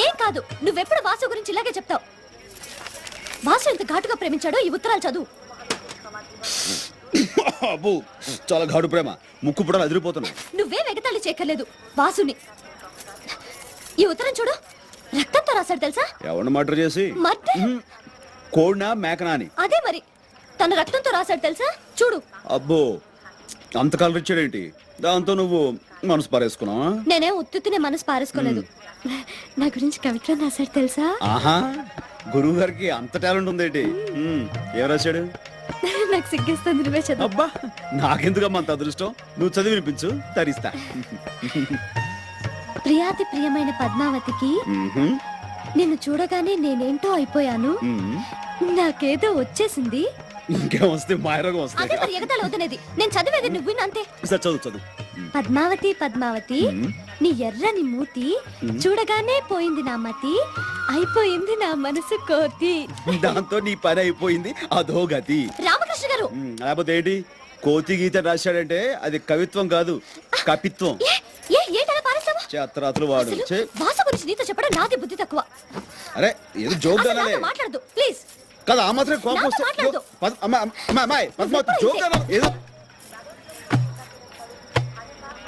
ఏం కాదు, నువ్వెప్పుడు వాసు గురించి ఇలాగే చెప్తావు. వాసు ఎంత ఘాటుగా ప్రేమించాడో ఈ ఉత్తరాలు చదువు. అబ్బో చాలా ఘాటు ప్రేమ, ముక్కు పుడలు అదిరిపోతున్నాయి. నువ్వేం ఎగతాళి చేయక్కర్లేదు వాసుని. ఈ ఉత్తరం చూడు, రక్తంతో రాశాడు తెలుసా? ఎవరిని మర్డర్ చేసి? మర్డర్? కోడినా మేకనా అని. అదే మరి, తను రక్తంతో రాశాడు తెలుసా? చూడు. అబ్బో అంత కలర్ ఇచ్చాడేంటి? దాంతో నువ్వు మనసు పారేసుకున్నావా? నేనేం ఉత్తునే మనసు పారేసుకోలేదు. నా గురించి కవిత్వం రాశాడు తెలుసా? ఆహా, గురువు గారికి అంత టాలెంట్ ఉందేంటి? ఏం రాశాడు? నాకు సిగ్గేస్తుంది, నువ్వే చదువు. అబ్బా నాకెందుకమ్మా అంత అదృష్టం, నువ్వు చదివి వినిపించు, తరిస్తా. ప్రియాతి ప్రియమైన పద్మావతికి నిన్ను చూడగానే నేనేంటో అయిపోయాను, నాకేదో వచ్చేసింది. ఇంకేం వస్తే మాయరోగం వస్తాయి. అదే మరి ఎగతాళి అవుతున్నది. నేను చదివేది నువ్వు విను అంతే. చదువు చదువు. పద్మావతి పద్మావతి నీ ఎర్రని మూతి చూడగానే పోయింది నా మతి, అయిపోయింది నా మనసు కోతి. దాంతో నీ పని అయిపోయింది, అదో గతి. రామకృష్ణ గారు, లేకపోతే ఏంటి? కోతి గీత రాశాడంటే అది కవిత్వం కాదు, కపిత్వం. ఏంటలా పారేస్తావా? చేత్రాతులు వాడు. వాసు గురించి నీతో చెప్పడం నాది బుద్ధి తక్కువ. అరే ఏదో జోక్ మాట్లాడదు ప్లీజ్. కదా, ఆ మాత్రం కోపం వస్తే మాట్లాడదు. పద్మావతి జోక్ ఏదో